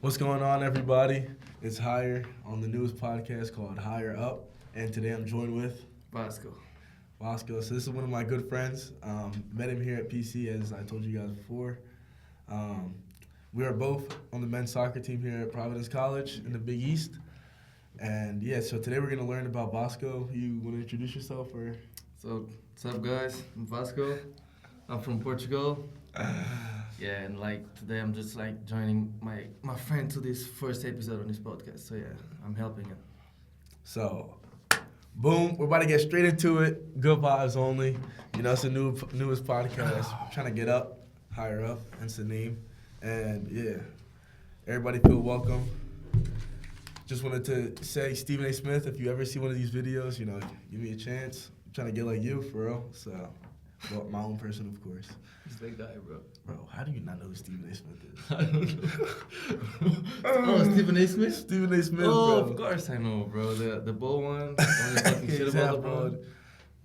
What's going on, everybody? It's Higher on the newest podcast called KhayrUp, and today I'm joined with Vasco. Vasco. So this is one of my good friends. Met him here at PC, as I told you guys before. We are both on the men's soccer team here at Providence College in the Big East. And yeah, so today we're going to learn about Vasco. You want to introduce yourself? Or? So, what's up, guys? I'm Vasco. I'm from Portugal. Yeah, and today I'm just joining my friend to this first episode on this podcast. So yeah, I'm helping him. So, boom, we're about to get straight into it. Good vibes only. You know, it's the newest podcast. I'm trying to get up, higher up, hence the name. And yeah, everybody feel welcome. Just wanted to say, Stephen A. Smith, if you ever see one of these videos, you know, give me a chance. I'm trying to get like you, for real. So, well, my own person, of course. He's that guy, bro. Bro, how do you not know who Stephen A. Smith is? I don't know. Oh, Stephen A. Smith? Stephen A. Smith, oh, bro. Of course I know, bro. The bull one. Only talking shit about LeBron.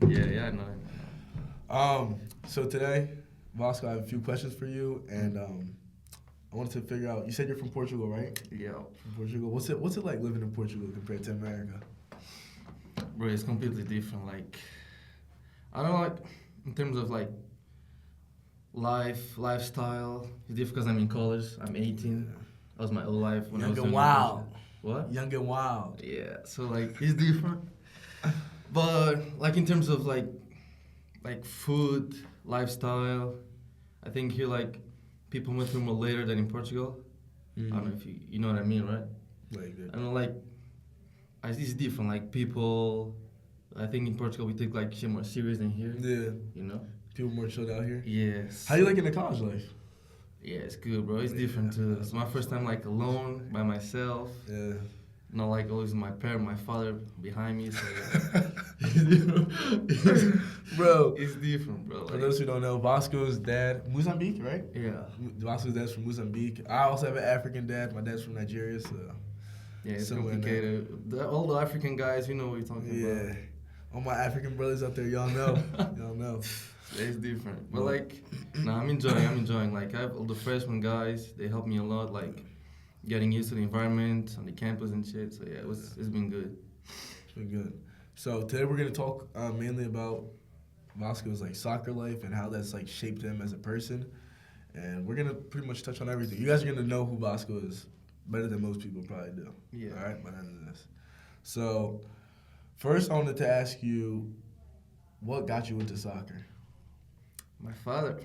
Yeah, I know. So today, Vasco, I have a few questions for you, and I wanted to figure out. You said you're from Portugal, right? Yeah. From Portugal. What's it like living in Portugal compared to America? Bro, it's completely different. I don't know, in terms of lifestyle. It's different because I'm in college. I'm 18. That was my whole life when I was Young and young. wild. What? Young and wild. Yeah. So it's different. But in terms of food, lifestyle, I think here people move through more later than in Portugal. Mm-hmm. I don't know if you know what I mean, right? Good. I don't know, it's different. People, I think in Portugal we take shit more serious than here. Yeah. You know? People more chilled out here? Yes. How you liking the college life? Yeah, it's good, bro. It's different too. It's my first time alone by myself. Yeah. Not always my father behind me. So Bro. It's different, bro. For those who don't know, Vasco's dad, Mozambique, right? Yeah. Vasco's dad's from Mozambique. I also have an African dad. My dad's from Nigeria, so. Yeah, it's somewhere complicated. All the African guys, you know what you're talking about. Yeah. All my African brothers out there, y'all know. Y'all know. It's different. But I'm enjoying. I have all the freshman guys, they help me a lot, getting used to the environment on the campus and shit. So yeah, it's been good. It's been good. So today we're gonna talk mainly about Vasco's soccer life and how that's shaped him as a person. And we're gonna pretty much touch on everything. You guys are gonna know who Vasco is better than most people probably do. Yeah. All right, by the end of this. So first I wanted to ask you, what got you into soccer? My father.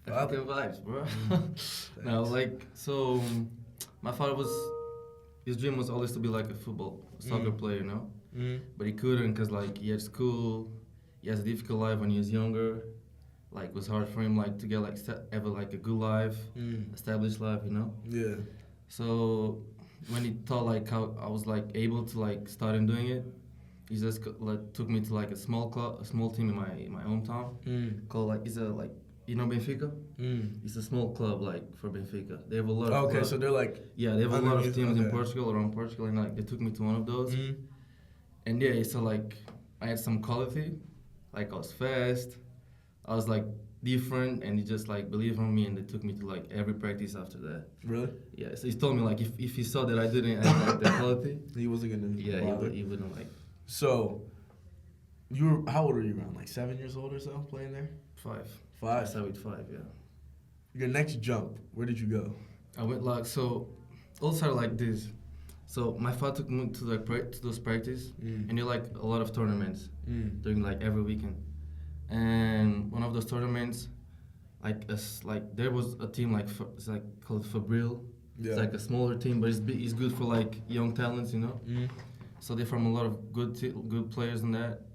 Father? African vibes, bro. No, my father his dream was always to be a soccer player, you know? Mm. But he couldn't because, he had school, he has a difficult life when he was younger. It was hard for him, to get, have a good life, established life, you know? Yeah. So when he thought, how I was, able to, start in doing it, he just took me to a small club, a small team in my hometown called you know Benfica? It's a small club for Benfica. They have a lot of Okay, so they're yeah, they have a lot of teams in okay. Portugal, around Portugal, and they took me to one of those. And yeah, so I had some quality, I was fast, I was different, and he just believed in me, and they took me to every practice after that. Really? Yeah, so he told me if he saw that I didn't have the quality, He wasn't gonna. yeah, he wouldn't So, how old were you around? 7 years old or so, playing there? 5. 5. I started with 5, yeah. Your next jump, where did you go? I went all started like this. So my father took me to those practice, and they a lot of tournaments during every weekend. And one of those tournaments, there was a team it's called Fabril. Yeah. It's a smaller team, but it's good for young talents, you know. So they from a lot of good players in that.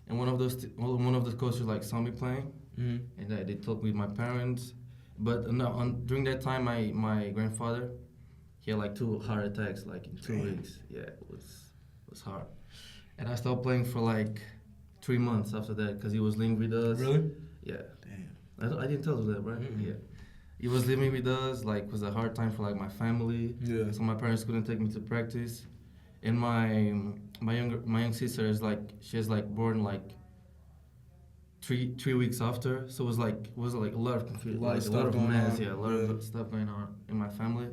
And one of those coaches saw me playing, and they talked with my parents. But during that time, my grandfather, he had 2 heart attacks in 2 weeks. Yeah, it was hard. And I stopped playing for 3 months after that because he was living with us. Really? Yeah. Damn. I didn't tell you that, right? Mm-hmm. Yeah. He was living with us. Was a hard time for my family. Yeah. So my parents couldn't take me to practice. And my young sister is she has born 3 weeks after, so it was a lot of confusion, A lot of a lot stuff of going mess, on. yeah, a lot of stuff going on in my family.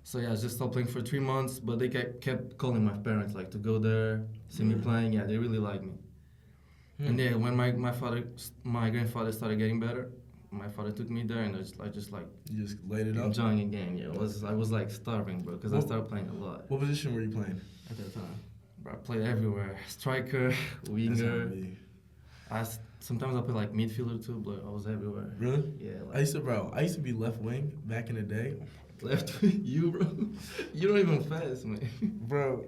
So yeah, I just stopped playing for 3 months, but they kept calling my parents like to go there, see me playing. Yeah, they really like me. And yeah, when my grandfather started getting better, my father took me there, and I just like You just laid it up. enjoying again. Yeah, I was like starving, bro, because I started playing a lot What position were you playing? at that time. Bro, I played everywhere: striker, That's how winger. it be. Sometimes I play like midfielder too, but I was everywhere. Really? Yeah, I used to be left wing back in the day. left you, bro. You don't even pass, man. Bro,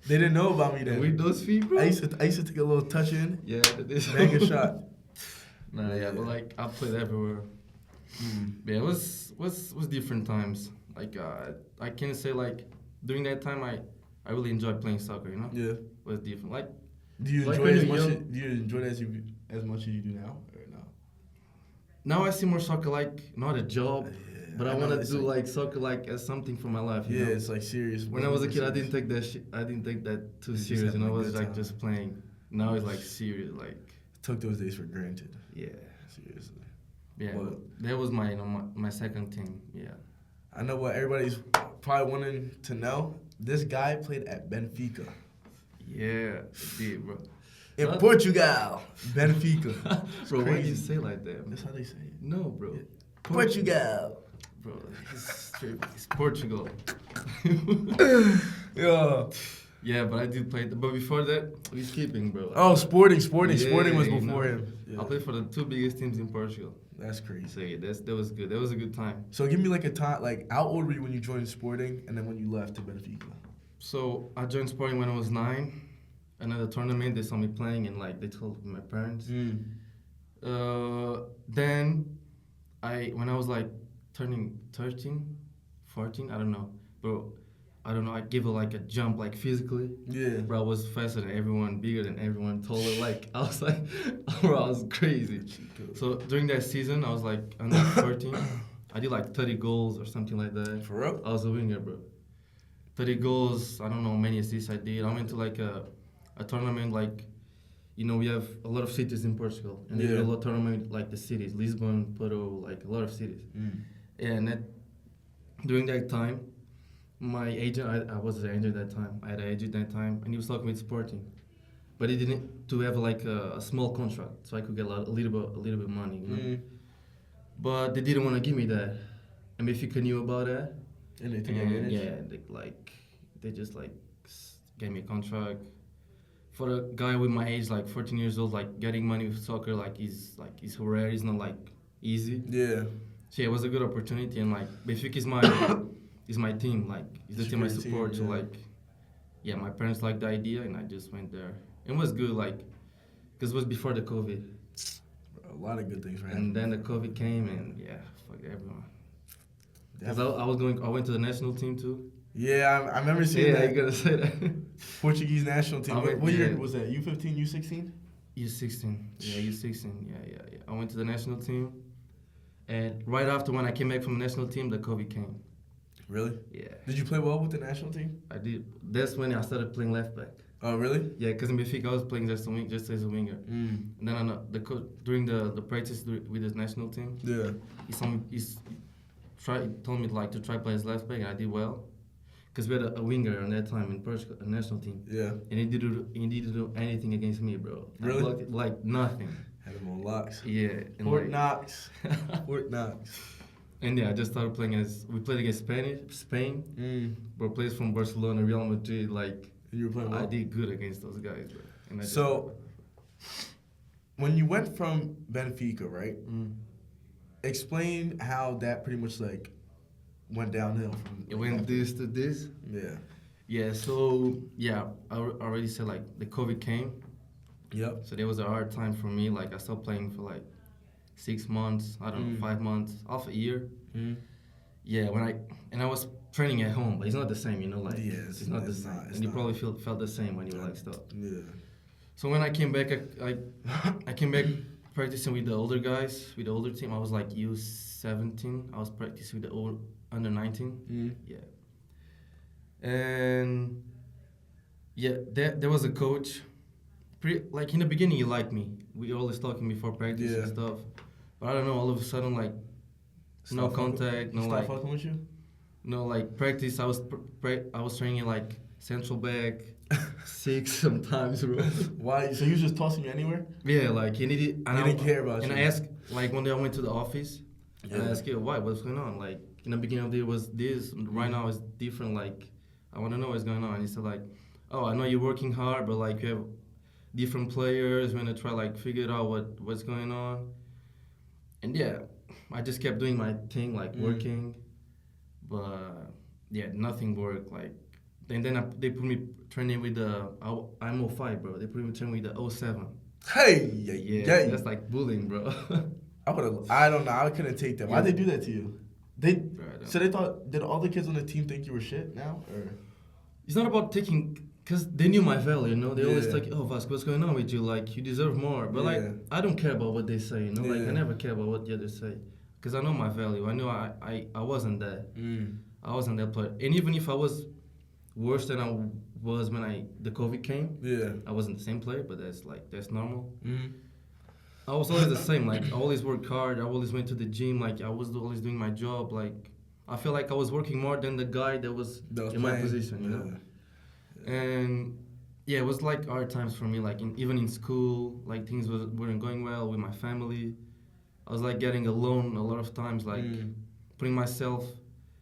they didn't know about me then. With those feet, bro. I used to take a little touch in, Yeah, this bang a shot. Nah, yeah, but like I played everywhere. Yeah, it was different times. Like I can say like during that time I really enjoyed playing soccer. You know. Yeah. It was different. Like. Do you Like enjoy when it as you're much? young- Do you enjoy it as much as you do now, or no? Now I see more soccer like not a job, Yeah, but I know, want to it's do like- like soccer like as something for my life. You Yeah, know? it's like serious. When I was a kid, I serious. didn't take that I didn't take that too You just serious. You know, I having a was good like time. just playing. Now it's like serious. Like Took those days for granted. yeah, Seriously. yeah. Well- That was my my second team. Yeah. I know what everybody's probably wanting to know. This guy played at Benfica. Yeah, it did, bro. In Huh? Portugal. Benfica. Bro, why do you crazy. say like that? Man? That's how they say it. No, bro. Yeah. Portugal. Bro, it's Portugal. Yeah. Yeah, but I did play. But before that, we skipping, bro. Oh, Sporting Yeah, was you before know. him. Yeah. I played for the 2 biggest teams in Portugal. That's crazy. So yeah, that was good. That was a good time. So give me like a time, like how old were you when you joined Sporting, and then when you left to Benfica? So I joined Sporting when I was 9. Another tournament, they saw me playing, and like they told my parents. Then when I was like turning 13, 14, I don't know, bro. I don't know. I gave it like a jump, like physically. Yeah. Bro, I was faster than everyone, bigger than everyone, taller. Like I was like, bro, I was crazy. So during that season, I was like under 14. I did like 30 goals or something like that. For real? I was a winger, bro. 30 goals. I don't know how many assists I did. I went to like a tournament like, you know, we have a lot of cities in Portugal, and they do a lot of tournament like the cities, Lisbon, Porto, like a lot of cities. And during that time, my agent, I was an agent at that time. I had an agent at that time, and he was talking with Sporting, but he didn't to have like a small contract, so I could get a little bit of money, you know. But they didn't want to give me that, and Benfica knew about that. And they took And advantage? yeah, they just like gave me a contract. For a guy with my age, like 14 years old, like getting money with soccer, is rare. It's not like easy. Yeah. So yeah, it was a good opportunity, and like Benfica is my team. Like it's the It's team I your team, support. So yeah. like, yeah, my parents liked the idea, and I just went there. It was good, like, because it was before the COVID, A lot of good things were and happening. then the COVID came, and yeah, fuck everyone. Because Definitely. I went to the national team too. Yeah, I remember seeing Yeah, that. you gotta say that. Portuguese national team. I went- What year yeah. was that? U15, U16? U16. Yeah, U16. Yeah. I went to the national team, and right after when I came back from the national team, the COVID came. Really? Yeah, Did you play well with the national team? I did. That's when I started playing left back. Oh, really? Yeah, because in Benfica I was playing just as a winger. And then the coach during the practice with the national team, Yeah. he told me like to try play as left back, and I did well. Because we had a winger on that time in Portugal, a national team. Yeah. And he didn't do anything against me, bro. Really? I blocked it, like nothing. Had him on locks. Yeah. And Fort like, Knox. Fort Knox. And yeah, I just started playing we played against Spain. Bro, players from Barcelona, Real Madrid, like And you were playing well? I did good against those guys, bro. And I just So, when you went from Benfica, right? Explain how that pretty much like went downhill from. it went this to this. Yeah. Yeah, so yeah, I already said like the COVID came, Yep. so there was a hard time for me. Like I stopped playing for like 6 months, I don't know, 5 months, half a year. Yeah, I was training at home, but it's not the same, you know, like Yeah, it's not the it's same. not- it's And you not. probably felt the same when you like stopped. Yeah. So when I came back, I came back practicing with the older guys, with the older team. I was like U17. I was practicing with the under 19. Yeah. And yeah, there was a coach. Like in the beginning, he liked me. We always talking before practice and stuff. But I don't know. All of a sudden, like no contact, no Stop like. fucking with you? like practice. I was training like central back, 6 sometimes, bro. Why? So you was just tossing you anywhere? Yeah, like he needed. He didn't care about and you. I asked, like one day I went to the office, and I Yeah. asked, why? What's going on? Like in the beginning of the year was this. Right now it's different. Like I want to know what's going on. And he said like, oh, I know you're working hard, but like you have different players. We're gonna try like figure it out what's going on. And yeah, I just kept doing my thing, like working, but yeah, nothing worked. Like, and then they put me training with I'm 05, bro. They put me training with the 07. Hey, Yeah, that's like bullying, bro. I don't know. I couldn't take that. Why'd they do that to you? Bro, So they thought, did all the kids on the team think you were shit now? Or? It's not about taking, because they knew my value, you know? They always Yeah. like, oh, Vasco, what's going on with you? Like, you deserve more. But, like, Yeah. I don't care about what they say, you know? Like, Yeah. I never care about what the others say. Because I know my value. I knew I wasn't that. I wasn't that player. And even if I was worse than I was when the COVID came, Yeah. I wasn't the same player, but that's normal. I was always the same. Like, I always worked hard. I always went to the gym. Like, I was always doing my job. Like, I feel like I was working more than the guy that was in my position, you know? And yeah, it was like hard times for me. Like even in school, like things weren't going well with my family. I was like getting alone a lot of times, like putting myself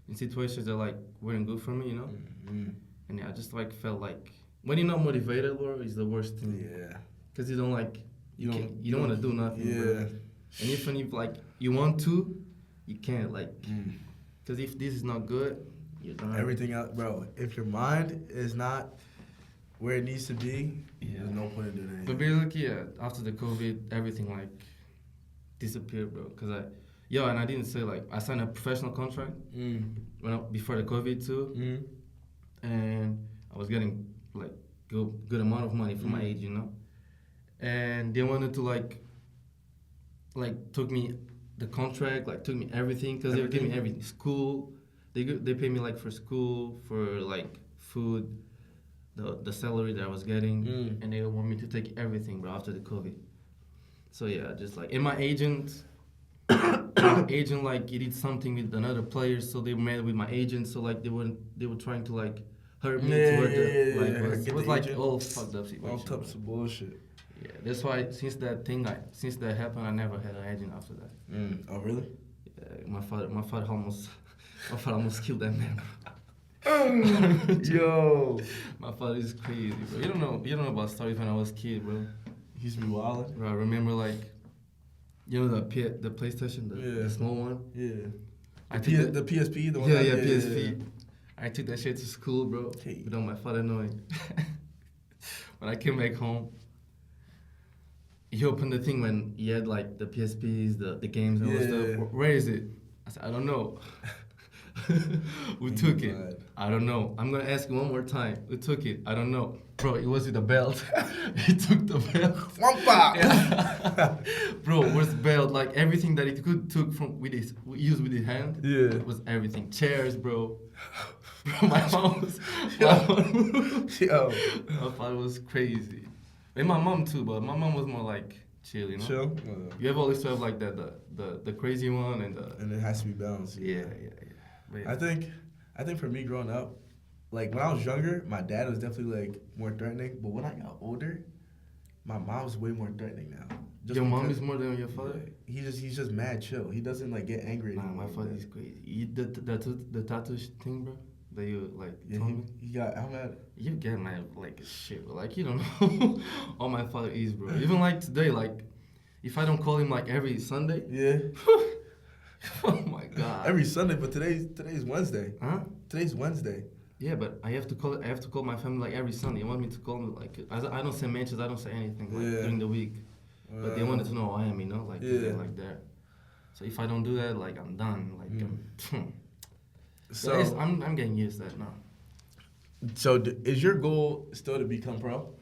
in situations that like weren't good for me, you know. And yeah, I just like felt like when you're not motivated, bro, is the worst thing. Yeah. Cause you don't like you don't want to do nothing, Yeah. bro. And even if like you want to, you can't like. Cause if this is not good, you're done. Everything else, bro. If your mind is not where it needs to be, there's no point in doing anything. But basically, yeah, after the COVID, everything like disappeared, bro. Cause and I didn't say like I signed a professional contract before the COVID too, and I was getting like good amount of money for my age, you know. And they wanted to like took me the contract, like took me everything, cause they were giving me everything. School, they pay me like for school, for like food, the salary that I was getting, and they want me to take everything, bro, after the COVID. So yeah, just like, and my agent like he did something with another player, so they met with my agent, so like they were trying to like hurt me. It was like all fucked up situation. All types of bullshit. Yeah, that's why since that happened, I never had an agent after that. Oh really? Yeah, my father almost killed that man. Yo, my father is crazy, bro. You don't know about stories when I was a kid, bro. He used to be wild. Bro, I remember like, you know the PlayStation, the small one. Yeah. The PSP, the one. Yeah, PSP. I took that shit to school, bro. Hey. Without my father knowing. When I came back home, he opened the thing when he had like the PSPs, the games and all that stuff. Where is it? I said, I don't know. Who took it? Glad. I don't know. I'm gonna ask you one more time. Who took it? I don't know. Bro, it was with the belt. He took the belt. Yeah. Bro, where's the belt? Like everything that he took from used with his hand. Yeah. It was everything. Chairs, bro. Bro, my mom was. Yo. My father was crazy. And my mom too, but my mom was more like chill, you know. Chill. You have always to have like that the crazy one and it has to be balanced. Yeah. I think for me growing up, like when I was younger, my dad was definitely like more threatening. But when I got older, my mom's way more threatening now. Your mom is more than your father? Yeah, he's just mad chill. He doesn't like get angry. Nah, my father is crazy. The tattoo thing, bro. That you like told me. He got how mad? You get mad like shit, but like you don't know how my father is, bro. Even like today, like if I don't call him like every Sunday. Yeah. Oh my god. Every Sunday, but today's Wednesday. Huh? Today's Wednesday. Yeah, but I have to call my family like every Sunday. You want me to call them like I don't say mentions, I don't say anything like during the week. But they wanted to know who I am, you know, like like that. So if I don't do that, like I'm done. Like so I'm getting used to that now. So is your goal still to become pro?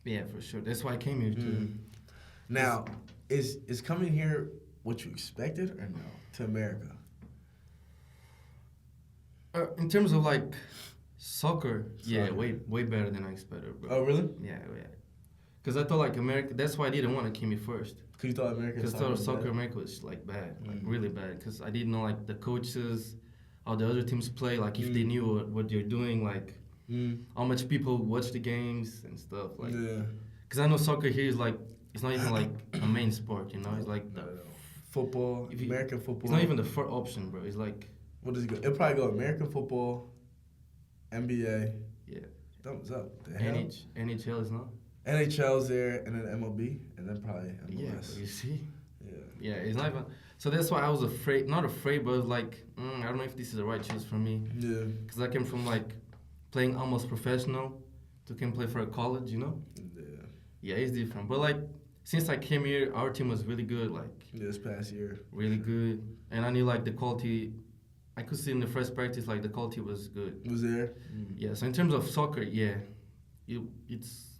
Yeah, for sure. That's why I came here too. Now, is coming here what you expected or no to America? In terms of like soccer, yeah, way better than I expected, bro. Oh really? Yeah. Because I thought like America. That's why I didn't want to come here first. Because you thought American Because I thought soccer America was like bad, like really bad. Because I didn't know like the coaches. how the other teams play, like if they knew what you're doing, like how much people watch the games and stuff. Like, because I know soccer here is like it's not even like a main sport, you know. It's like football, American football. It's not even the first option, bro. It's like what does it go? It'll probably go American football, NBA. Yeah. Thumbs up. NHL is not. NHL's there, and then MLB, and then probably MLS. Yeah, you see. Yeah, it's not even. So that's why I was afraid. Not afraid, but like I don't know if this is the right choice for me. Yeah. Because I came from like playing almost professional to come play for a college, you know. Yeah, it's different. But like since I came here, our team was really good. Like this past year. Really good, and I knew like the quality. I could see in the first practice like the quality was good. Was there? Yeah. So in terms of soccer, it's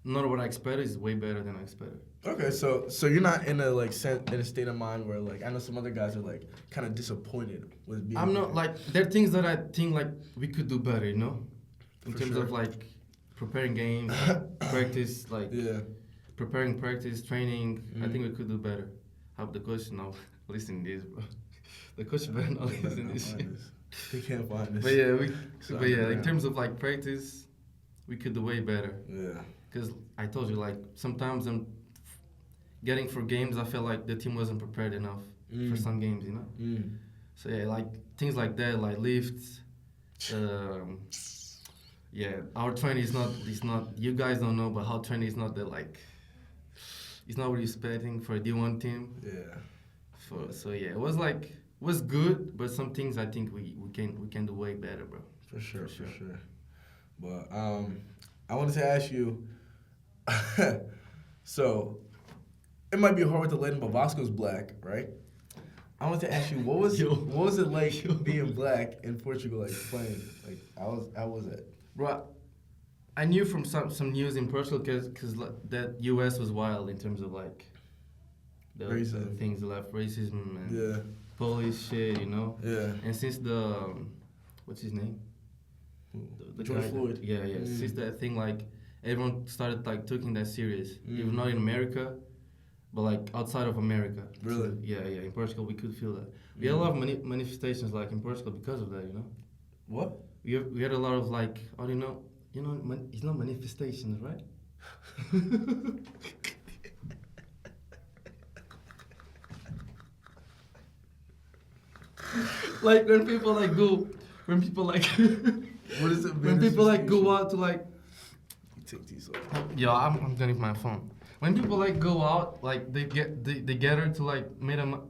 not what I expected. It's way better than I expected. Okay, so you're not in a in a state of mind where like I know some other guys are like kind of disappointed with being. I'm not like there are things that I think like we could do better, you know, in terms of like preparing games, practice, like preparing practice, training. I think we could do better. Have the coach now listen to this, bro. The coach better not listen to this shit. He can't find this. But in terms of like practice, we could do way better. Yeah. Because I told you, like, sometimes I'm getting for games, I feel like the team wasn't prepared enough for some games, you know? So, yeah, like, things like that, like lifts. Our training is not, you guys don't know, but our training is not that, like, it's not what you're expecting for a D1 team. Yeah. So, it was good, but some things I think we can do way better, bro. For sure. But I wanted to ask you, so it might be hard with the legend, but Vasco's black, right? I wanted to ask you, what was it like being black in Portugal, like playing? Like, how was it? Bro, I knew from some news in Portugal because that US was wild in terms of like the things like racism and police shit, you know. Yeah. And since what's his name? The George Floyd. Since that thing, like everyone started like taking that serious. Even not in America, but like outside of America. Really? So, in Portugal we could feel that. We had a lot of manifestations like in Portugal because of that, you know. What? We had a lot of like, how do you know? You know, it's not manifestations, right? Like when people like what is it? When people like go out to like. You take these off. Yeah, I'm done with my phone. When people like go out, like they gather to like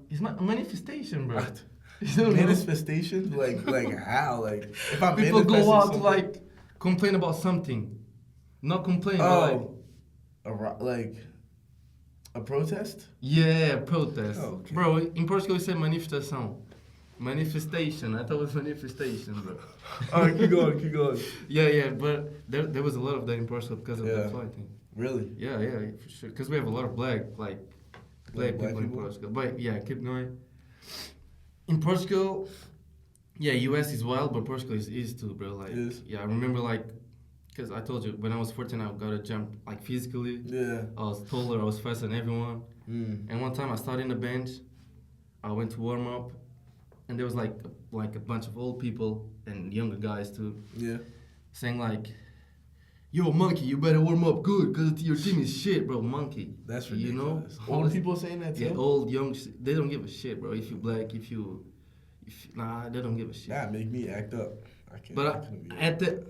it's not a manifestation, bro. Manifestation? like how? Like if I'm people go out to like complain about something, not complain, but like a protest? Yeah, protest. Oh, okay. Bro, in Portugal we say manifestação. Manifestation. I thought it was manifestation, bro. Alright, keep going. Yeah, but there was a lot of that in Portugal because of the Floyd thing. Really? Yeah, for sure. Because we have a lot of black people in Portugal. But yeah, keep going. In Portugal, US is wild, but Portugal is too, bro. Like, I remember like, because I told you when I was 14, I got to jump like physically. Yeah. I was taller, I was faster than everyone. And one time I started in the bench, I went to warm up, and there was like a bunch of old people and younger guys too. Yeah. Saying like, "Yo, monkey, you better warm up good, cause your team is shit, bro." Monkey. That's ridiculous. You know, old people saying that too. Yeah, old, young. They don't give a shit, bro. If you black, if they don't give a shit. That make me act up. I can't. But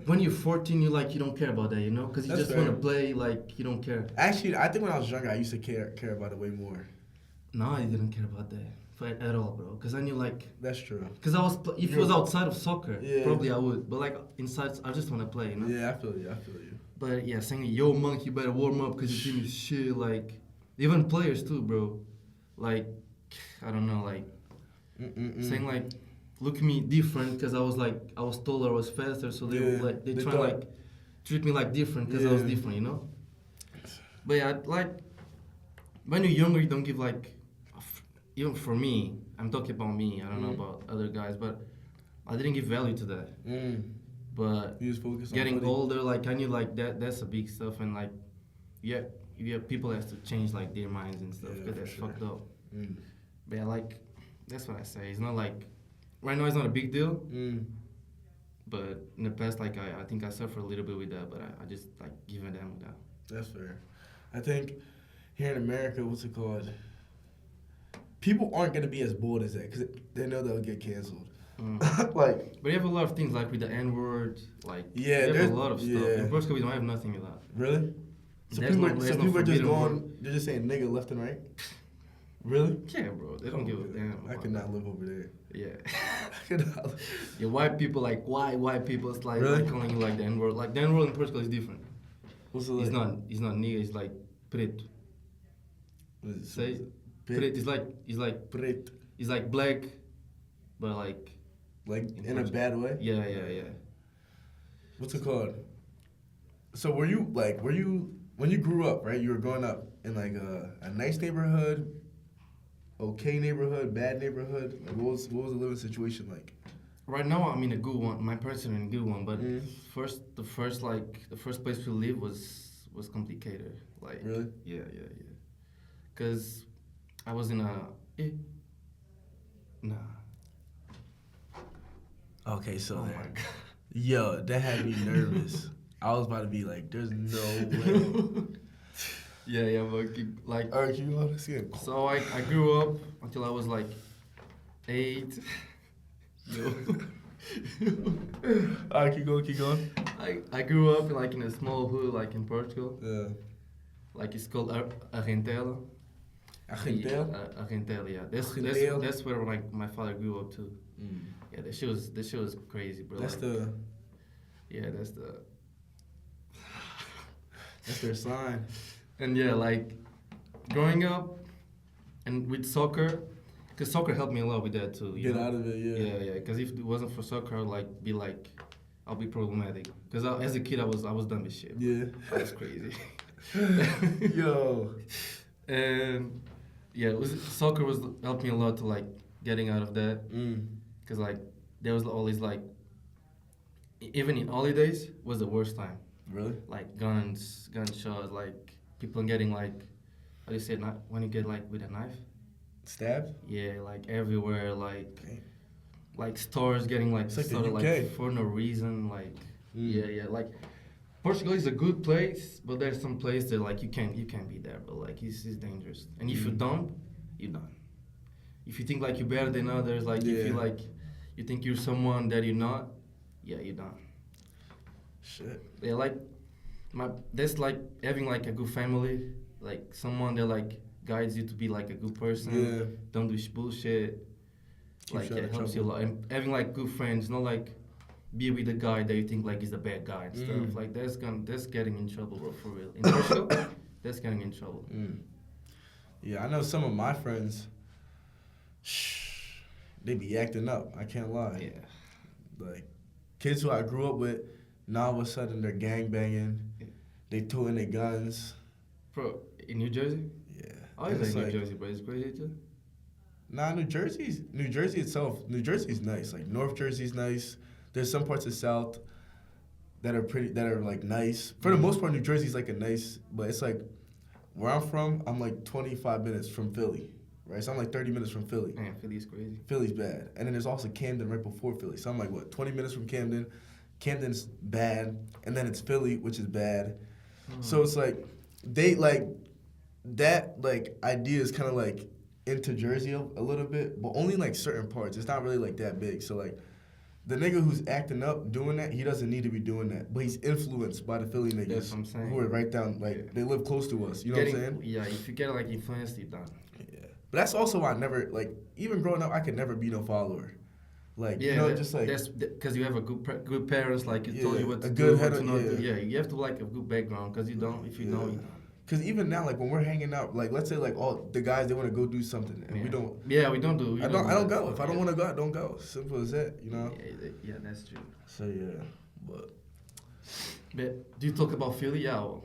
when you're 14, you don't care about that, you know, cause you just want to play. Like you don't care. Actually, I think when I was younger, I used to care about it way more. No, I didn't care about that. At all, bro, because I knew like that's true. Because if it was outside of soccer, probably I would, but like inside, I just want to play, you know. Yeah, I feel you. But yeah, saying "Yo, monkey, you better warm up because your team is shit." Like even players too, bro. Like I don't know, like saying like look at me different because I was taller, I was faster, so they try like treat me like different because I was different, you know. But yeah, like when you're younger, you don't give like. Even for me, I'm talking about me. I don't know about other guys, but I didn't give value to that. But you just focus getting on older, like I knew like that's a big stuff, and like people have to change like their minds and stuff because that's fucked up. But yeah, like that's what I say. It's not like right now it's not a big deal. Mm. But in the past, like I think I suffered a little bit with that, but I just like giving them with that. That's fair. I think here in America, what's it called? People aren't gonna be as bold as that because they know they'll get canceled. Like, but you have a lot of things like with the N word, like yeah, you there's have a lot of stuff. yeah. In Portugal, we don't have nothing of that. Really? So There's people, no- so there's no people are just forbidden going. word. They're just saying nigga left and right. Really? Yeah, bro, they don't give a damn. I about could not that. live over there. Yeah. I could not. Yeah, white people like white people it's like, Really? like calling you like the N word. Like the N word in Portugal is different. What's it He's like? not nigga. He's like preto. What is it? Say Pit- preto. Pret. He's like black, but like Like In in a Portugal. bad way. yeah. What's it called? So were you when you grew up, right? You were growing up in like a nice neighborhood, okay neighborhood, bad neighborhood. Like what was the living situation like? Right now I'm in a good one. My parents are in a good one, but Mm. the first place we lived was complicated. Like Really? yeah. Cause I was in a nah. Okay, so Oh my there. god. Yo, that had me nervous. I was about to be like, "There's no way." Yeah, but like All right, keep going. Let's get it. so I grew up until I was like 8. Yo. All right, keep going. I grew up like in a small hood like in Portugal. Yeah. Like it's called Argentela. Argentel? Argentela, yeah. Argentela? That's where my father grew up too. Mm. Yeah, that shit was crazy, bro. That's like, the yeah, that's their sign. and yeah, like growing up and with soccer, because soccer helped me a lot with that too. You Get know? out of it, yeah. Yeah. Because if it wasn't for soccer, I'll be problematic. Because as a kid, I was done with shit. Yeah. I was crazy. Yo. And yeah, soccer was helped me a lot to like getting out of that. Mm. Because like there was always like even in holidays was the worst time. Really? Like gunshots, like people getting like how do you say it? When you get like with a knife. Stabbed? Yeah, like everywhere, like Okay. like stores getting like It's like the started UK. like for no reason, like Mm. yeah, like Portugal is a good place, but there's some place that like you can't be there, but like it's dangerous. And if you don't, you're done. If you think like you're better than others, like if you Yeah. like you think you're someone that you're not, yeah, you're done. Shit. Yeah, like that's like having like a good family, like someone that like guides you to be like a good person. Yeah. Don't do bullshit. Keeps Like you out it of helps you a trouble. lot. And having like good friends, not like be with a guy that you think like is a bad guy and stuff. Mm. Like that's getting in trouble, bro, for real. In Portugal, that's getting in trouble. Mm. Yeah, I know some of my friends. They be acting up. I can't lie. Yeah. Like kids who I grew up with, now all of a sudden they're gang banging. Yeah. They toting their guns. Bro, in New Jersey? Yeah. I And live it's in New like- Jersey, bro. It's crazy too. Nah, New Jersey itself. New Jersey's nice. Like North Jersey's nice. There's some parts of South that are like nice. For the most part, New Jersey's like a nice, but it's like where I'm from. I'm like 25 minutes from Philly, right? So I'm like 30 minutes from Philly. Man, Philly is crazy. Philly's bad, and then there's also Camden right before Philly. So I'm like 20 minutes from Camden. Camden's bad, and then it's Philly, which is bad. So it's like they like that like idea is kind of like into Jersey a little bit, but only like certain parts. It's not really like that big. So like the nigga who's acting up doing that, he doesn't need to be doing that, but he's influenced by the Philly niggas That's what I'm saying. who are right down like they live close to us. You know what I'm saying? Yeah, if you get like influenced, you're done. Yeah. But that's also why I never like even growing up, I could never be no follower. Like Yeah, you know, just like that's because you have a good parents, like you told Yeah, you what to a do, good what head to of- not do. yeah. Yeah, you have to like a good background, because you don't. If you Yeah. don't, you don't. Cause even now, like when we're hanging out, like let's say like all the guys they want to go do something and Yeah. we don't. Yeah, we don't do. I don't go. that. If I don't want to go, I don't go. Simple as that, you know. Yeah, that's true. So yeah, but But do you talk about Philly? Yeah, well,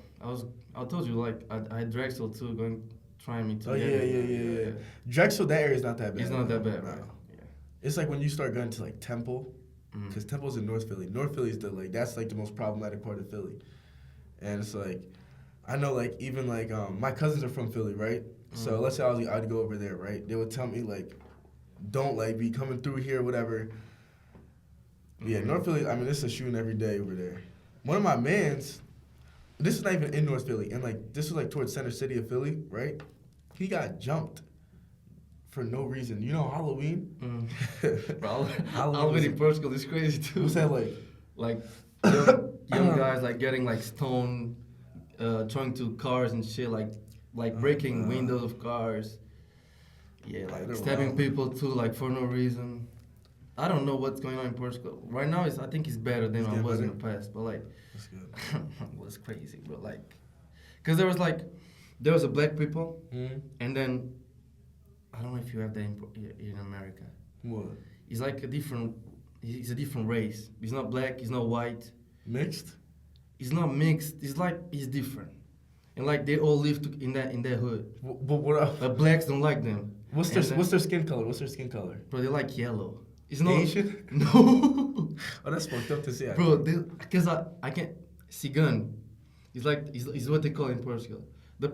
I told you like I had Drexel too, trying me to. oh yeah. Drexel, that area's not that bad. It's not that bad, No. right? Yeah. It's like when you start going to like Temple, Mhm. because Temple's in North Philly. North Philly's that's like the most problematic part of Philly, and it's like I know like even like my cousins are from Philly, right? So let's say I'd go over there, right? They would tell me like don't like be coming through here, whatever. Yeah, North Philly. I mean, this is shooting every day over there. One of my mans. This is not even in North Philly, and like this was like towards Center City of Philly, right? He got jumped for no reason. You know Halloween? Bro, Halloween Halloween was- in Portugal is crazy too. What's that like? Like young guys like getting like stoned, trying to cars and shit, like breaking windows of cars. Yeah, like They're stabbing wild. people too, like for no reason. I don't know what's going on in Portugal right now. I think it's better than It's it getting was in better? the past, but like That's good. it was crazy, bro. Like, cause there was a black people, and then I don't know if you have that in America. What? He's like he's a different race. He's not black. He's not white. Mixed? He's not mixed. He's different, and like they all live in that hood. But what else? But blacks don't like them. What's their skin color? What's their skin color? Bro, they like yellow. It's not Asian? No, Oh, that's fucked up to say. bro. Because I can't. Cigan. It's what they call in Portugal.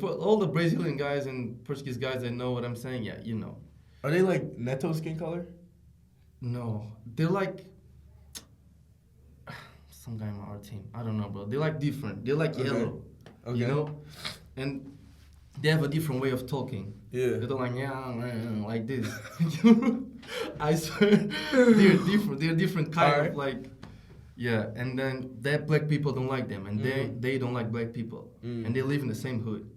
All the Brazilian guys and Portuguese guys that know what I'm saying. Yeah, you know. Are they like Neto skin color? No, they're like some guy on our team. I don't know, bro. They're like different. They're like Okay. yellow. Okay. You know, and they have a different way of talking. Yeah. They don't like this. I swear, they're different. They're different kind Alright. of like, yeah. And then that black people don't like them, and they don't like black people, and they live in the same hood.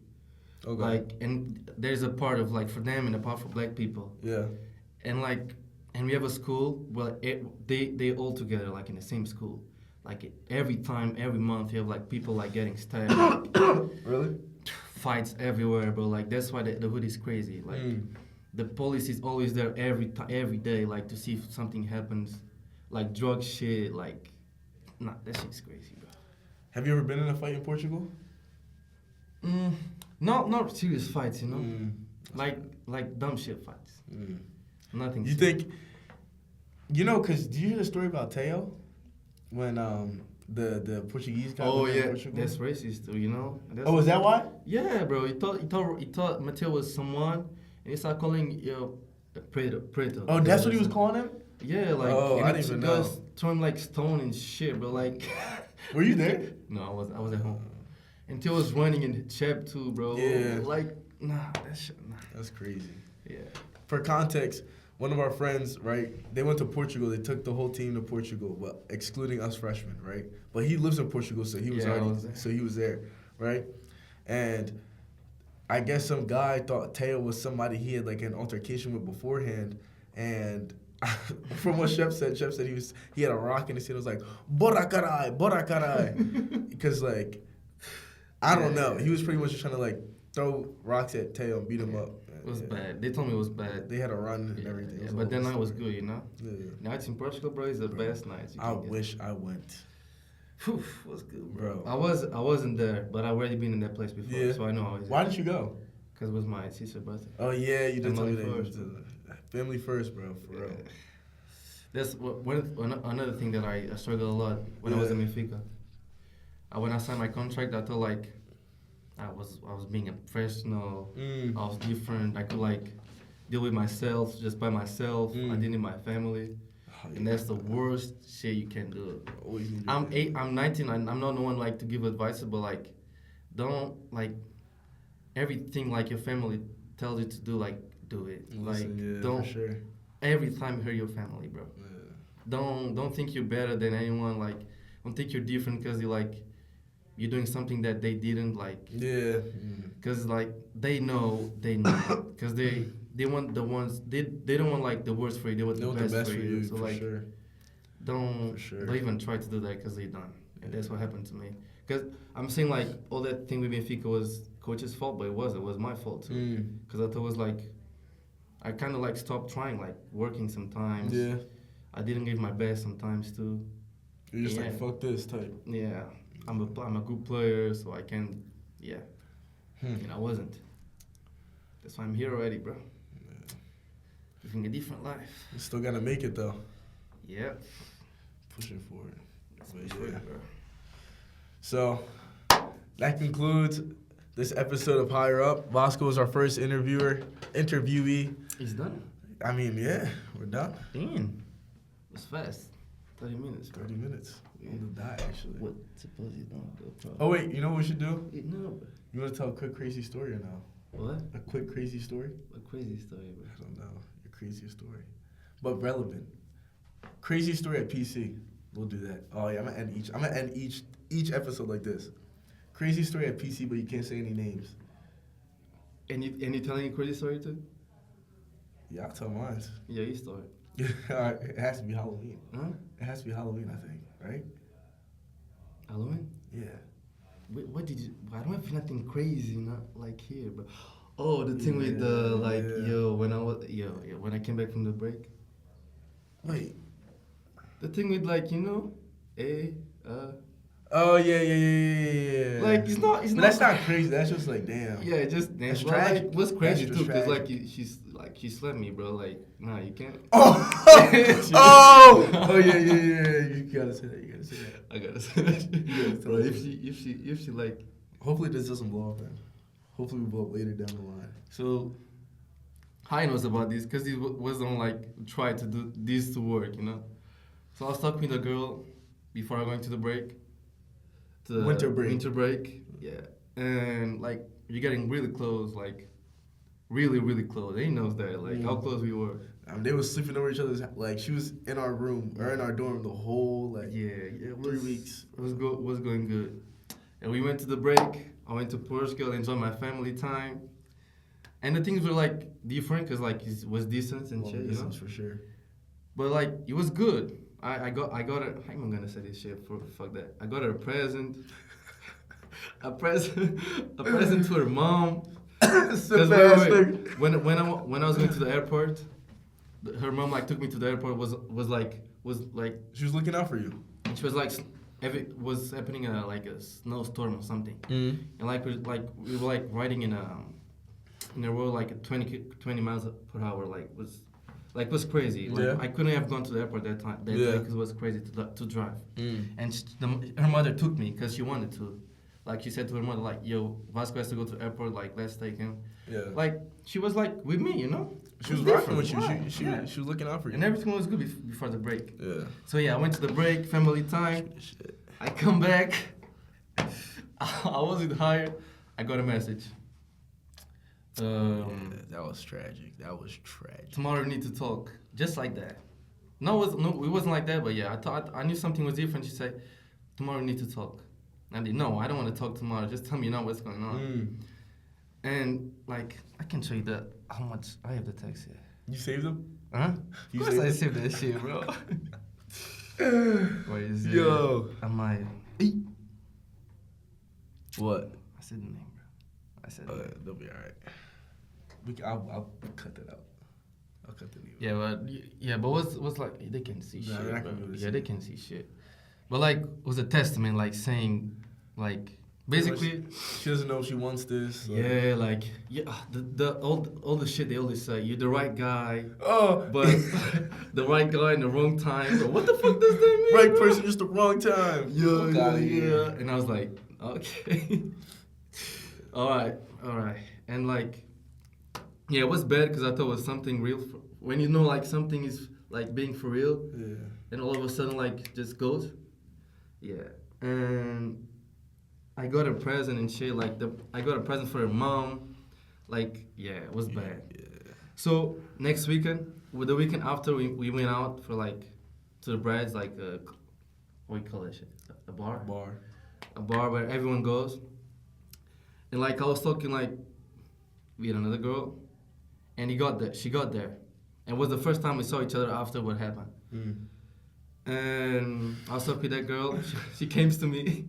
Okay. Like, and there's a part of like for them and a part for black people, Yeah. and like, and we have a school. Well, they all together like in the same school. Like every month, you have like people like getting stabbed. Really? Fights everywhere, bro. Like that's why the hood is crazy. Like the police is always there every day, like to see if something happens, like drug shit. Like, nah, that shit's crazy, bro. Have you ever been in a fight in Portugal? Not serious fights, you know, like dumb shit fights. Nothing. You think? You know, cause do you hear the story about Teo when the Portuguese guy? Oh went to yeah, Portugal? that's racist, you know. Oh, is that why? Yeah, bro. He thought Mateo was someone, and he started calling Preto. Oh, that's what he was calling him. Yeah, like Oh, and I didn't even know. guys throw him like stone and shit, bro. Like, Were you there? no, I was at home. And Theo was running in Chep too, bro. Yeah. Like, nah, that shit, nah. That's crazy. Yeah. For context, one of our friends, right? They went to Portugal. They took the whole team to Portugal, but excluding us freshmen, right? But he lives in Portugal, so he was Yeah, I already was there. so he was there, right? And I guess some guy thought Teo was somebody he had like an altercation with beforehand, and from what Chef said he had a rock in his hand. It was like "Bora carai," because like I don't know. He was pretty much just trying to like throw rocks at Teo and beat him up. It was Yeah. bad. They told me it was bad. They had a run and everything. It Yeah, was a but then whole night was story. good, you know. Yeah. Nights in Portugal, bro, is the best nights. You I can get. wish I went. Whew, was good, bro. Bro. I wasn't there, but I already been in that place before, Yeah. so I know how it's. Why didn't you go? Because it was my sister's birthday. Oh yeah, you did tell me that. Family You first. went to- Family first, bro. For real. That's another thing that I struggled a lot when I was in Benfica. When I signed my contract, I thought like I was being a professional. Mm. I was different. I could like deal with myself just by myself. I didn't need my family, and that's the worst shit you can do. Always need your I'm family. 8. I'm 19. I'm not the one like to give advice, but like, don't like everything like your family tells you to do. Like, do it. Listen, yeah, don't for sure. every time hurt your family, bro. Yeah. Don't think you're better than anyone. Like, don't think you're different because you're doing something that they didn't like. Yeah. Because like they know, because they want the ones they don't want like the worst for you. They want They the want the best, best for you, So for like, sure. don't For sure. don't even try to do that because they done. And that's what happened to me. Because I'm saying like all that thing with Benfica was coach's fault, but it wasn't. It was my fault too. Because I thought it was like I kind of like stopped trying, like working sometimes. Yeah. I didn't give my best sometimes too. You're just Yeah. like fuck this type. Yeah, I'm a good player, so I can, yeah. And I wasn't. That's why I'm here already, bro. Living a different life. You still gotta make it though. Yeah. Pushing forward. But Sweet, yeah. bro. So that concludes this episode of Higher Up. Vasco is our first interviewee. It's done. I mean, yeah, we're done. Damn. It's fast. 30 minutes, bro. 30 minutes. Yeah. On the die, actually. What? Suppose you don't go pro. Oh, wait, you know what we should do? No, bro. You want to tell a quick crazy story or no? What? A quick crazy story? A crazy story, bro. I don't know. Your craziest story. But relevant. Crazy story at PC. We'll do that. Oh yeah, I'm gonna end each episode like this. Crazy story at PC, but you can't say any names. And you telling a crazy story too? Yeah, I'll tell mine. Yeah, you start. Alright, it has to be Halloween. Huh? It has to be Halloween, I think, right? Halloween? Yeah. Wait, what did you? I don't have nothing crazy, not like here, bro. Oh, the thing with the like, when I came back from the break. Wait. The thing with like, Oh yeah. like it's not. But that's not crazy. That's just like damn. Yeah, just That's well, tragic. like, what's crazy That's too? just Cause tragic. she slept me, bro. Like, nah, you can't. Oh. Oh yeah. You gotta say that. I gotta say that shit. Yeah, Bro, if she like. Hopefully this doesn't blow up then. Hopefully we blow up later down the line. So, Hai knows about this because he wasn't like try to do this to work, So I was talking with a girl before I went to the break. Winter break. Winter break, yeah. And like you're getting really close, like really, really close. He knows that, like how close we were. They was sleeping over each other's. Like she was in our room or in our dorm the whole like it 3 weeks. It was going good. And we went to the break. I went to Portugal, enjoyed my family time. And the things were like different because like it was distance and shit, Distance for sure. But like it was good. I got her. How am I gonna say this shit? Fuck that. I got her a present. a present to her mom. When I was going to the airport, her mom like took me to the airport. Was like She was looking out for you. and she was like was happening like a snowstorm or something. And like we were like riding in a road like at 20 miles per hour. Like was crazy. Like, Yeah. I couldn't have gone to the airport that time Yeah. because it was crazy to drive. And her mother took me because she wanted to. Like she said to her mother, like, "Yo, Vasco has to go to the airport. Like, let's take him." Yeah. Like she was like with me, She was It rocking with you. different. She was looking out for you. And everything was good before the break. Yeah. So yeah, I went to the break, family time. Shit. I come back. I wasn't hired. I got a message. That was tragic. Tomorrow we need to talk, just like that. No, it wasn't like that. But yeah, I knew something was different. She said, "Tomorrow we need to talk." And no, I don't want to talk tomorrow. Just tell me what's going on. And like, I can show you how much I have the text here. You saved them? Huh? You Of course I saved saved that shit, bro. Where is it? Yo. Am I? What? I said the name, bro. I said. They'll be alright. I'll cut that out. I'll cut the name. But what's like they can see Nah, shit. they're not Bro. gonna be able to Yeah, see they it. can see shit. But like, it was a testament, like saying, like basically, she doesn't know she wants this. all the shit they always say. You're the right guy, Oh, but the right guy in the wrong time. Bro, what the fuck does that mean? right bro? person, just the wrong time. Fuck outta here. And I was like, okay, all right. And like, yeah, it was bad because I thought it was something real. When you know like something is like being for real, Yeah. and all of a sudden like just goes. Yeah, and I got a present and shit. Like I got a present for her mom. Like it was bad. Yeah. So next weekend, with the weekend after, we went out for like to the Brads, like what do you call that shit? A bar. A bar where everyone goes. And like I was talking like with another girl, and she got there, and it was the first time we saw each other after what happened. And I was talking with that girl. She came to me.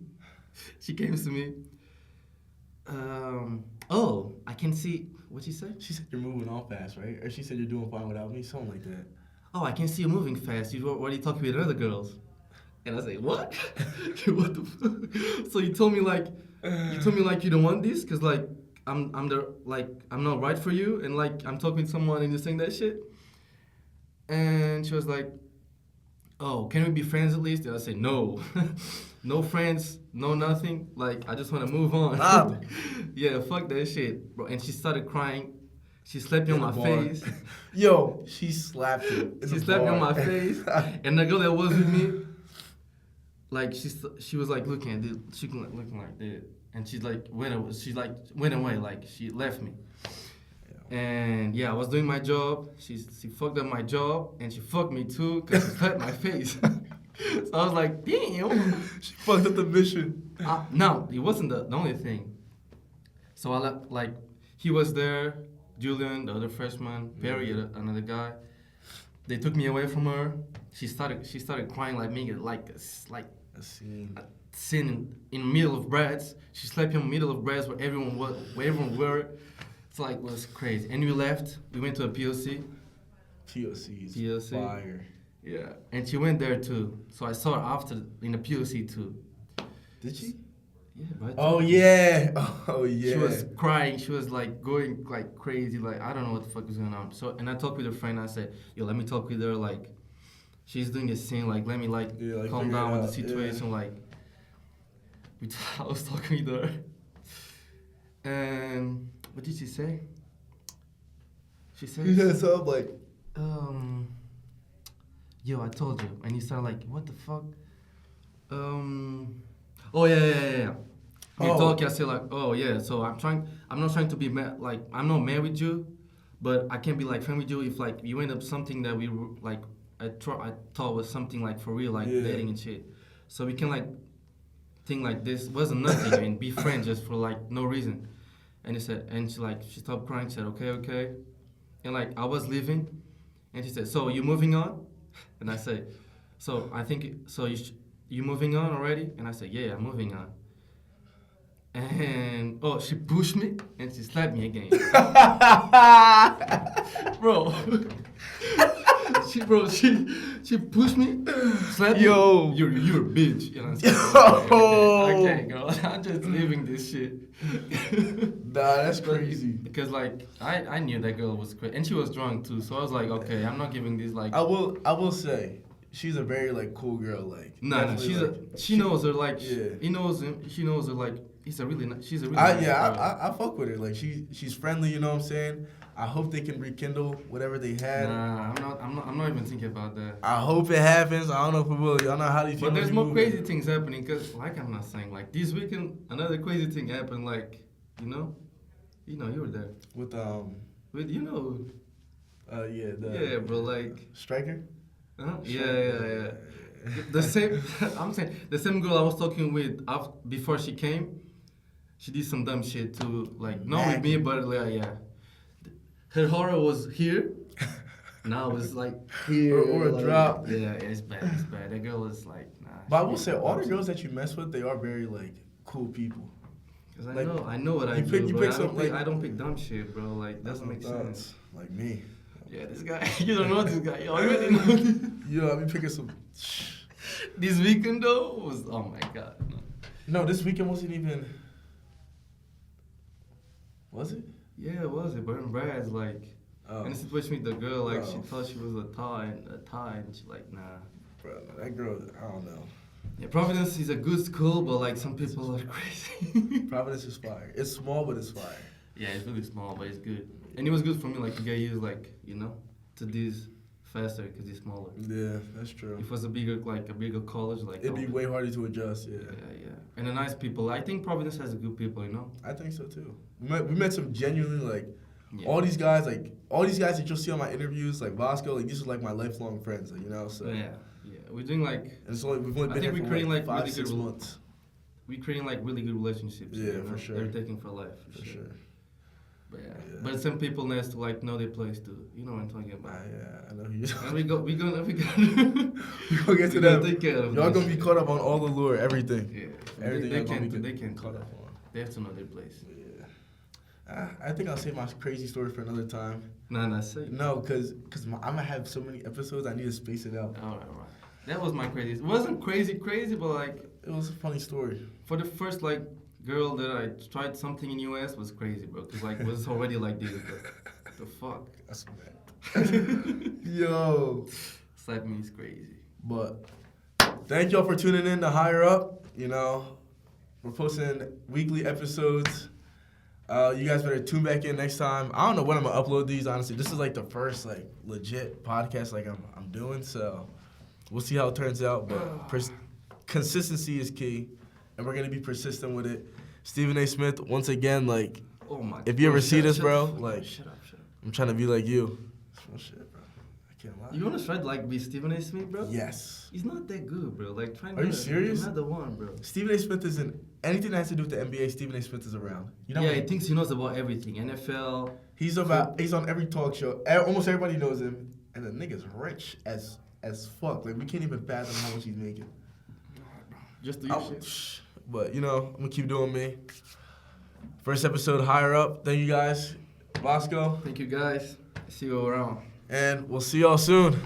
Oh, I can see. What'd she say? She said you're moving on fast, right? Or she said you're doing fine without me, something like that. Oh, I can see you moving fast. You already talking with other girls. And I was like, what? What the fuck? So you told me like you don't want this because like I'm not right for you, and like I'm talking to someone and you're saying that shit. And she was like, oh, can we be friends at least? And I said, no. No friends, no nothing. Like, I just want to move on. Stop. Yeah, fuck that shit, bro. And she started crying. She slapped me on In my the bar. face. Yo, she slapped you. She slapped me on my face. And the girl that was with me, like she was like looking at it, she looking like that, and she like went away, like she left me. Yeah. And yeah, I was doing my job. She fucked up my job, and she fucked me too because she slapped my face. So I was like, damn. She fucked up the mission. No, it wasn't the only thing. So I like he was there, Julian, the other freshman, Perry, another guy. They took me away from her. She started crying like me, like A scene. sitting in the middle of breads. She slept in the middle of breads where everyone were. It's like, it was crazy. And we left. We went to a POC. POC's fire. Yeah. And she went there too. So I saw her after in the POC too. Did she? Yeah, but Oh yeah. Oh yeah. She was crying. She was like going like crazy. Like, I don't know what the fuck was going on. So, and I talked with her friend. I said, yo, let me talk with her. Like, she's doing this thing. Like, let me calm down with the situation. Yeah. Like, I was talking with her. And what did she say? She said something like, yo, I told you. And you sound like, what the fuck? Oh yeah. We talk. I say like, oh yeah. So I'm not trying to be mad. Like, I'm not mad with you, but I can't be like friend with you if like you end up something that we like. I thought was something like for real, like dating and shit. So we can like think like this wasn't nothing and be friends just for like no reason. And she stopped crying. She said, okay. And like I was leaving, and she said, so you moving on? And I said, so I think so. You moving on already? And I said, yeah, I'm moving on. And she pushed me and she slapped me again. Bro. She pushed me, slapped me. Yo. You're a bitch. And I said, okay, girl. I'm just leaving this shit. Nah, that's crazy. Because like I knew that girl was crazy. And she was drunk too. So I was like, okay, I'm not giving this like I will say she's a very like cool girl. Like no, she knows her like he knows him. She knows her like she's a really nice girl. I fuck with her. Like she's friendly. You know what I'm saying? I hope they can rekindle whatever they had. Nah, I'm not even thinking about that. I hope it happens. I don't know if it will. Y'all know how these. But there's more crazy things happening. Cause like I'm not saying like this weekend another crazy thing happened. Like you were there with yeah bro, like Striker. Yeah. The same. I'm saying the same girl I was talking with before she came. She did some dumb shit too. Like not with me, but like, yeah. Her horror was here. Now it's like here or a like, drop. Yeah, it's bad. That girl was like, nah. But I will say, all the girls that you mess with, they are very like cool people. Cause like, I know what I do. I don't pick dumb shit, bro. Like doesn't make sense. Like me. Yeah, this guy. You don't know this guy. You already know this. Yo, I be picking some. This weekend though was oh my god. No, this weekend wasn't even. Was it? Yeah, it was. But in Brad's like, in the situation with the girl, like she thought she was a tie, and she like, nah. Bro, that girl, I don't know. Yeah, Providence is a good school, but like some people are crazy. Providence is fire. It's small, but it's fire. Yeah, it's really small, but it's good. And it was good for me, like to get used, like to this faster because it's smaller. Yeah, that's true. If it was a bigger college, like it'd be way harder to adjust. Yeah. Yeah. And the nice people. I think Providence has a good people. I think so too. We met some genuinely like all these guys that you'll see on my interviews, like Vasco, like these are like my lifelong friends, like, so. Yeah. We're doing like. And so we've only been here for like 5-6 months. We're creating like really good relationships. Yeah, for sure. They're taking for life. For sure. But yeah. But some people need to like know their place too. You know what I'm talking about. Yeah, I know who you're and we gonna we gonna get to that. Take care of y'all gonna be caught up on all the lure, everything. Yeah, everything they can't caught up on. They have to know their place. Yeah. I think I'll save my crazy story for another time. Nah, say. No, cause I'm gonna have so many episodes. I need to space it out. All right. That was my crazy. It wasn't crazy, but like it was a funny story. For the first like girl that I tried something in US was crazy, bro. Cause like it was already like this. But the fuck? That's bad. Yo. Slap me is crazy. But thank y'all for tuning in to KhayrUp. We're posting weekly episodes. You guys better tune back in next time. I don't know when I'm gonna upload these. Honestly, this is like the first like legit podcast like I'm doing. So we'll see how it turns out. But consistency is key, and we're gonna be persistent with it. Stephen A. Smith, once again, like, Oh my. if you ever see this, bro, up, like, shut up. I'm trying to be like you. Small shit, bro. I can't lie. You wanna try to like be Stephen A. Smith, bro? Yes. He's not that good, bro. Like, try. Are you serious? You're not the one, bro. Stephen A. Smith isn't anything that has to do with the NBA. Stephen A. Smith is around. You know Yeah, what I he mean? thinks he knows about everything. NFL. He's on every talk show. Almost everybody knows him, and the nigga's rich as fuck. Like we can't even fathom how much he's making. Just do your shit. But you know, I'm gonna keep doing me. First episode, Higher Up. Thank you guys, Vasco, Thank you guys. See you around. and we'll see y'all soon.